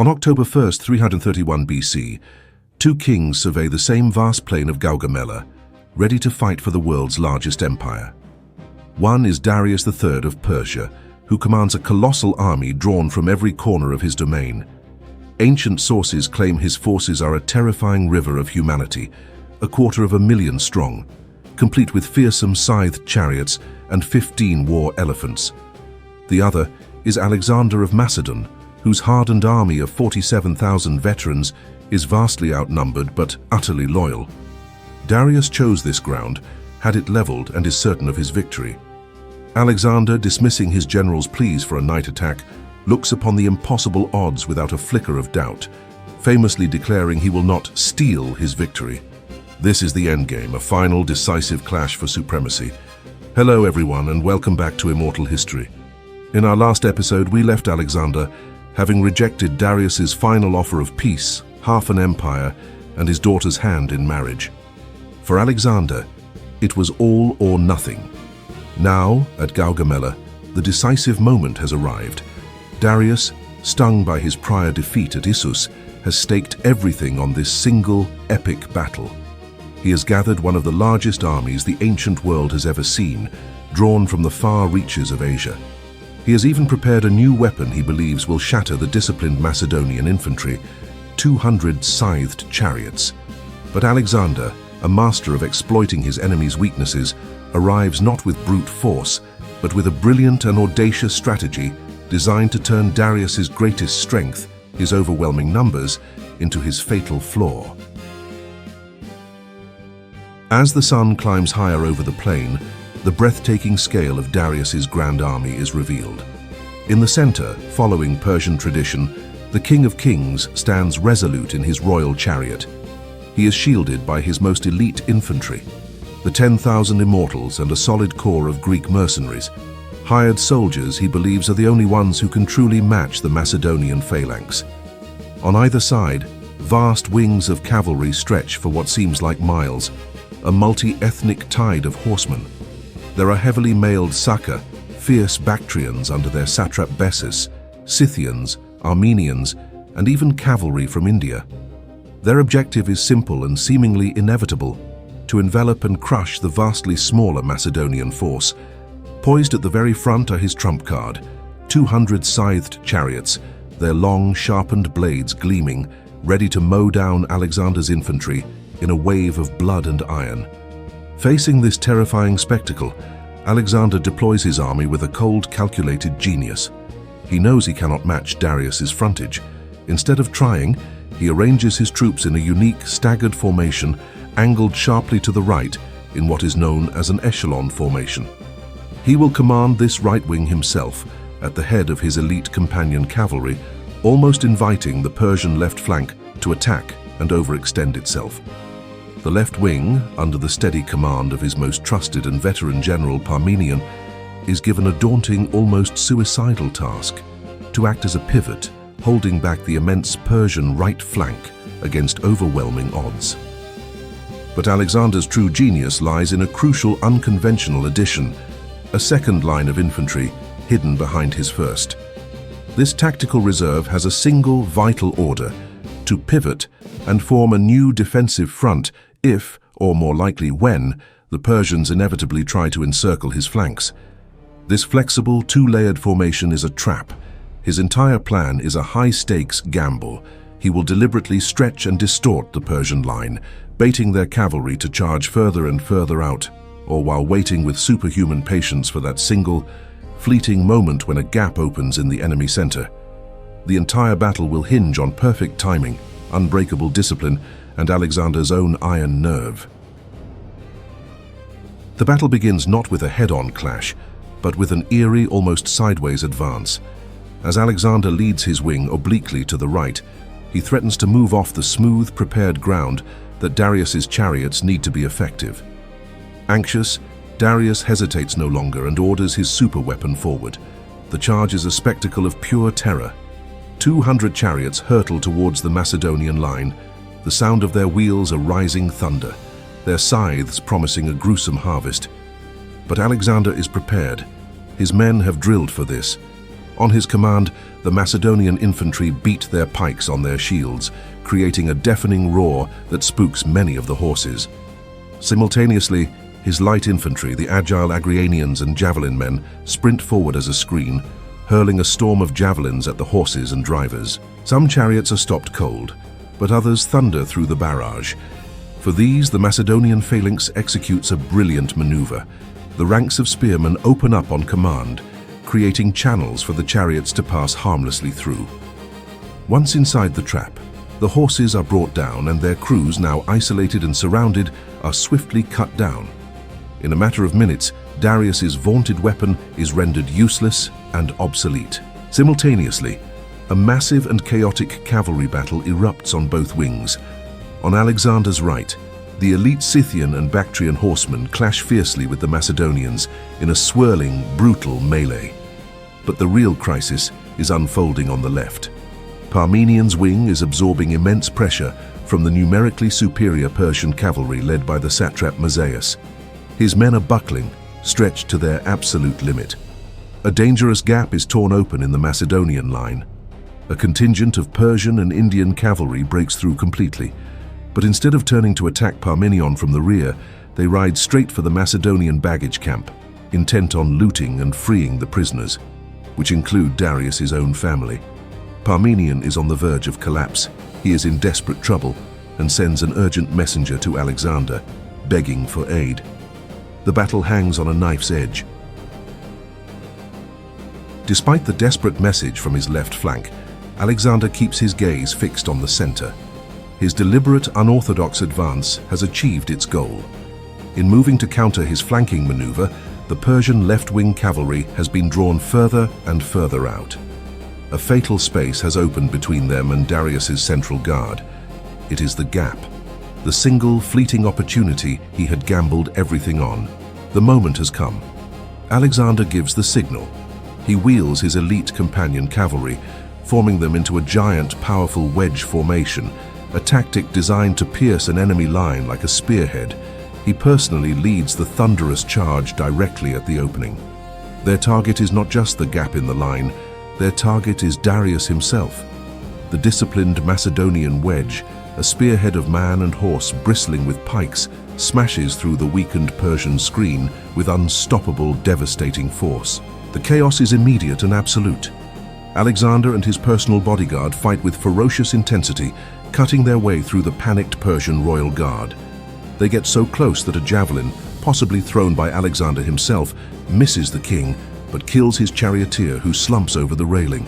On October 1st, 331 BC, two kings survey the same vast plain of Gaugamela, ready to fight for the world's largest empire. One is Darius III of Persia, who commands a colossal army drawn from every corner of his domain. Ancient sources claim his forces are a terrifying river of humanity, 250,000 strong, complete with fearsome scythed chariots and 15 war elephants. The other is Alexander of Macedon, whose hardened army of 47,000 veterans is vastly outnumbered but utterly loyal. Darius chose this ground, had it leveled, and is certain of his victory. Alexander, dismissing his general's pleas for a night attack, looks upon the impossible odds without a flicker of doubt, famously declaring he will not steal his victory. This is the endgame, a final decisive clash for supremacy. Hello everyone, and welcome back to Immortal History. In our last episode, we left Alexander having rejected Darius's final offer of peace, half an empire, and his daughter's hand in marriage. For Alexander, it was all or nothing. Now, at Gaugamela, the decisive moment has arrived. Darius, stung by his prior defeat at Issus, has staked everything on this single, epic battle. He has gathered one of the largest armies the ancient world has ever seen, drawn from the far reaches of Asia. He has even prepared a new weapon he believes will shatter the disciplined Macedonian infantry, 200 scythed chariots. But Alexander, a master of exploiting his enemy's weaknesses, arrives not with brute force, but with a brilliant and audacious strategy designed to turn Darius's greatest strength, his overwhelming numbers, into his fatal flaw. As the sun climbs higher over the plain, the breathtaking scale of Darius's grand army is revealed. In the center, following Persian tradition, the King of Kings stands resolute in his royal chariot. He is shielded by his most elite infantry, the 10,000 immortals and a solid core of Greek mercenaries. Hired soldiers he believes are the only ones who can truly match the Macedonian phalanx. On either side, vast wings of cavalry stretch for what seems like miles, a multi-ethnic tide of horsemen. There are heavily mailed Saka, fierce Bactrians under their satrap Bessus, Scythians, Armenians, and even cavalry from India. Their objective is simple and seemingly inevitable: to envelop and crush the vastly smaller Macedonian force. Poised at the very front are his trump card, 200 scythed chariots, their long, sharpened blades gleaming, ready to mow down Alexander's infantry in a wave of blood and iron. Facing this terrifying spectacle, Alexander deploys his army with a cold, calculated genius. He knows he cannot match Darius's frontage. Instead of trying, he arranges his troops in a unique, staggered formation, angled sharply to the right in what is known as an echelon formation. He will command this right wing himself, at the head of his elite companion cavalry, almost inviting the Persian left flank to attack and overextend itself. The left wing, under the steady command of his most trusted and veteran general Parmenion, is given a daunting, almost suicidal task: to act as a pivot, holding back the immense Persian right flank against overwhelming odds. But Alexander's true genius lies in a crucial, unconventional addition: a second line of infantry hidden behind his first. This tactical reserve has a single vital order: to pivot and form a new defensive front if, or more likely when, the Persians inevitably try to encircle his flanks. This flexible, two-layered formation is a trap. His entire plan is a high-stakes gamble. He will deliberately stretch and distort the Persian line, baiting their cavalry to charge further and further out, or while waiting with superhuman patience for that single, fleeting moment when a gap opens in the enemy center. The entire battle will hinge on perfect timing, unbreakable discipline, and Alexander's own iron nerve. The battle begins not with a head-on clash, but with an eerie, almost sideways advance. As Alexander leads his wing obliquely to the right, he threatens to move off the smooth, prepared ground that Darius's chariots need to be effective. Anxious, Darius hesitates no longer and orders his superweapon forward. The charge is a spectacle of pure terror. 200 chariots hurtle towards the Macedonian line, the sound of their wheels a rising thunder, their scythes promising a gruesome harvest. But Alexander is prepared. His men have drilled for this. On his command, the Macedonian infantry beat their pikes on their shields, creating a deafening roar that spooks many of the horses. Simultaneously, his light infantry, the agile Agrianians and javelin men, sprint forward as a screen, hurling a storm of javelins at the horses and drivers. Some chariots are stopped cold, but others thunder through the barrage. For these, the Macedonian phalanx executes a brilliant maneuver. The ranks of spearmen open up on command, creating channels for the chariots to pass harmlessly through. Once inside the trap, the horses are brought down and their crews, now isolated and surrounded, are swiftly cut down. In a matter of minutes, Darius's vaunted weapon is rendered useless and obsolete. Simultaneously, a massive and chaotic cavalry battle erupts on both wings. On Alexander's right, the elite Scythian and Bactrian horsemen clash fiercely with the Macedonians in a swirling, brutal melee. But the real crisis is unfolding on the left. Parmenian's wing is absorbing immense pressure from the numerically superior Persian cavalry led by the satrap Mazaeus. His men are buckling, stretched to their absolute limit. A dangerous gap is torn open in the Macedonian line. A contingent of Persian and Indian cavalry breaks through completely, but instead of turning to attack Parmenion from the rear, they ride straight for the Macedonian baggage camp, intent on looting and freeing the prisoners, which include Darius's own family. Parmenion is on the verge of collapse. He is in desperate trouble and sends an urgent messenger to Alexander, begging for aid. The battle hangs on a knife's edge. Despite the desperate message from his left flank, Alexander keeps his gaze fixed on the center. His deliberate, unorthodox advance has achieved its goal. In moving to counter his flanking maneuver, the Persian left-wing cavalry has been drawn further and further out. A fatal space has opened between them and Darius's central guard. It is the gap, the single fleeting opportunity he had gambled everything on. The moment has come. Alexander gives the signal. He wheels his elite companion cavalry, forming them into a giant, powerful wedge formation, a tactic designed to pierce an enemy line like a spearhead. He personally leads the thunderous charge directly at the opening. Their target is not just the gap in the line, their target is Darius himself. The disciplined Macedonian wedge, a spearhead of man and horse bristling with pikes, smashes through the weakened Persian screen with unstoppable, devastating force. The chaos is immediate and absolute. Alexander and his personal bodyguard fight with ferocious intensity, cutting their way through the panicked Persian royal guard. They get so close that a javelin, possibly thrown by Alexander himself, misses the king, but kills his charioteer, who slumps over the railing.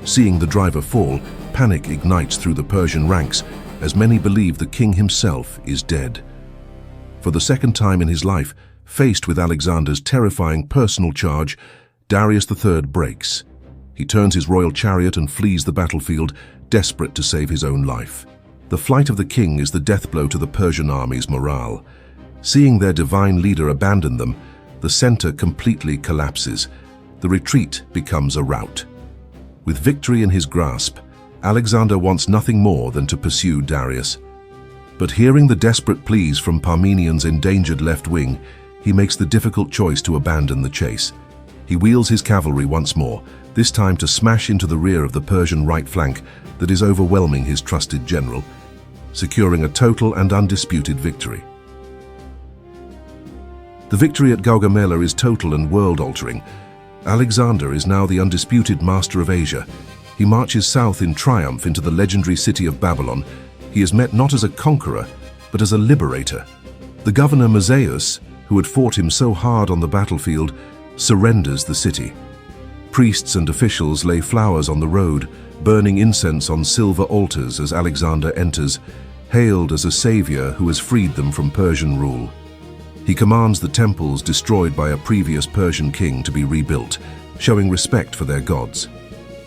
Seeing the driver fall, panic ignites through the Persian ranks, as many believe the king himself is dead. For the second time in his life, faced with Alexander's terrifying personal charge, Darius III breaks. He turns his royal chariot and flees the battlefield, desperate to save his own life. The flight of the king is the death blow to the Persian army's morale. Seeing their divine leader abandon them, the center completely collapses. The retreat becomes a rout. With victory in his grasp, Alexander wants nothing more than to pursue Darius. But hearing the desperate pleas from Parmenian's endangered left wing, he makes the difficult choice to abandon the chase. He wheels his cavalry once more, this time to smash into the rear of the Persian right flank that is overwhelming his trusted general, securing a total and undisputed victory. The victory at Gaugamela is total and world-altering. Alexander is now the undisputed master of Asia. He marches south in triumph into the legendary city of Babylon. He is met not as a conqueror, but as a liberator. The governor Mazaeus, who had fought him so hard on the battlefield, surrenders the city. Priests and officials lay flowers on the road, burning incense on silver altars as Alexander enters, hailed as a savior who has freed them from Persian rule. He commands the temples destroyed by a previous Persian king to be rebuilt, showing respect for their gods.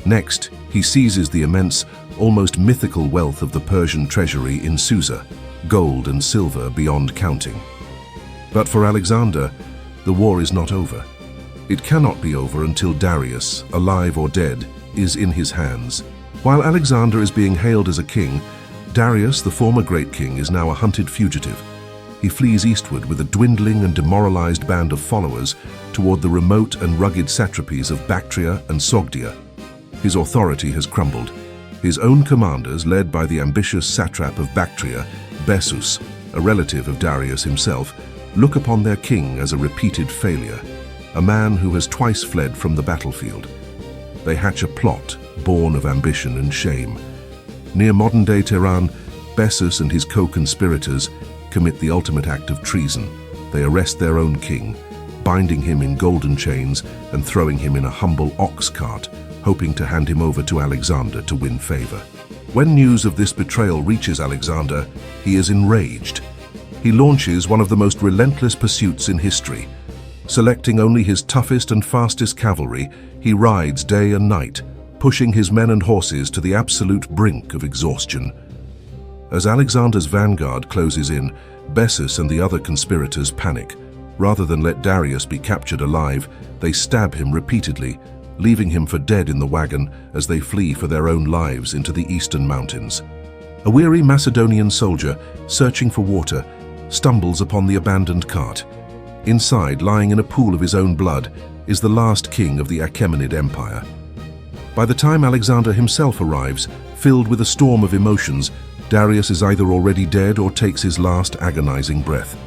Next, he seizes the immense, almost mythical wealth of the Persian treasury in Susa, gold and silver beyond counting. But for Alexander, the war is not over. It cannot be over until Darius, alive or dead, is in his hands. While Alexander is being hailed as a king, Darius, the former great king, is now a hunted fugitive. he flees eastward with a dwindling and demoralized band of followers toward the remote and rugged satrapies of Bactria and Sogdia. His authority has crumbled. His own commanders, led by the ambitious satrap of Bactria, Bessus, a relative of Darius himself, look upon their king as a repeated failure, a man who has twice fled from the battlefield. They hatch a plot born of ambition and shame. Near modern-day Tehran, Bessus and his co-conspirators commit the ultimate act of treason. They arrest their own king, binding him in golden chains and throwing him in a humble ox cart, hoping to hand him over to Alexander to win favor. When news of this betrayal reaches Alexander, he is enraged. He launches one of the most relentless pursuits in history. Selecting only his toughest and fastest cavalry, he rides day and night, pushing his men and horses to the absolute brink of exhaustion. As Alexander's vanguard closes in, Bessus and the other conspirators panic. Rather than let Darius be captured alive, they stab him repeatedly, leaving him for dead in the wagon as they flee for their own lives into the eastern mountains. A weary Macedonian soldier, searching for water, stumbles upon the abandoned cart. Inside, lying in a pool of his own blood, is the last king of the Achaemenid Empire. By the time Alexander himself arrives, filled with a storm of emotions, Darius is either already dead or takes his last agonizing breath.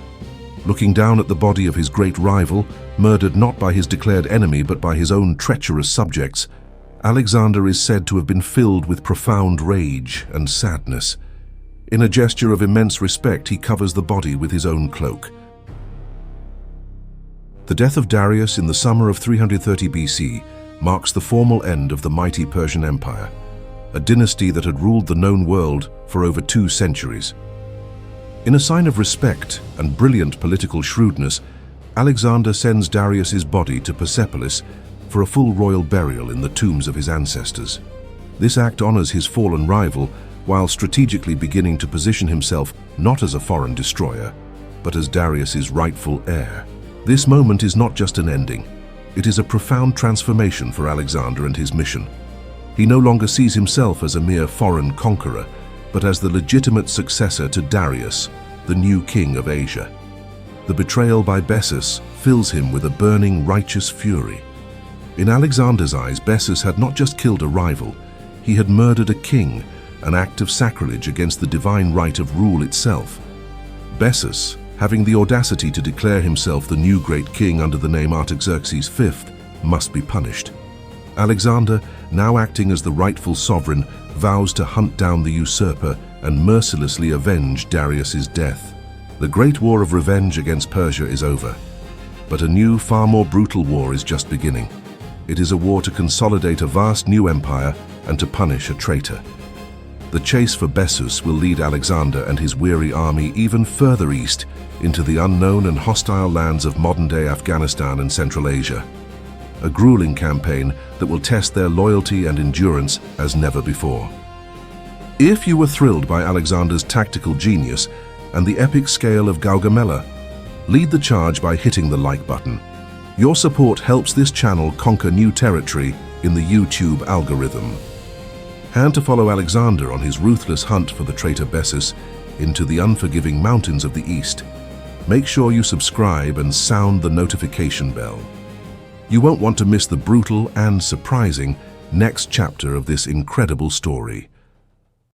Looking down at the body of his great rival, murdered not by his declared enemy but by his own treacherous subjects, Alexander is said to have been filled with profound rage and sadness. In a gesture of immense respect, he covers the body with his own cloak. The death of Darius in the summer of 330 BC marks the formal end of the mighty Persian Empire, a dynasty that had ruled the known world for over 2 centuries. In a sign of respect and brilliant political shrewdness, Alexander sends Darius's body to Persepolis for a full royal burial in the tombs of his ancestors. This act honors his fallen rival while strategically beginning to position himself not as a foreign destroyer, but as Darius's rightful heir. This moment is not just an ending. It is a profound transformation for Alexander and his mission. He no longer sees himself as a mere foreign conqueror, but as the legitimate successor to Darius, the new king of Asia. The betrayal by Bessus fills him with a burning, righteous fury. In Alexander's eyes, Bessus had not just killed a rival, he had murdered a king, an act of sacrilege against the divine right of rule itself. Bessus, having the audacity to declare himself the new great king under the name Artaxerxes V, must be punished. Alexander, now acting as the rightful sovereign, vows to hunt down the usurper and mercilessly avenge Darius's death. The great war of revenge against Persia is over, but a new, far more brutal war is just beginning. It is a war to consolidate a vast new empire and to punish a traitor. The chase for Bessus will lead Alexander and his weary army even further east into the unknown and hostile lands of modern-day Afghanistan and Central Asia. A grueling campaign that will test their loyalty and endurance as never before. If you were thrilled by Alexander's tactical genius and the epic scale of Gaugamela, lead the charge by hitting the like button. Your support helps this channel conquer new territory in the YouTube algorithm. And to follow Alexander on his ruthless hunt for the traitor Bessus into the unforgiving mountains of the east, make sure you subscribe and sound the notification bell. You won't want to miss the brutal and surprising next chapter of this incredible story.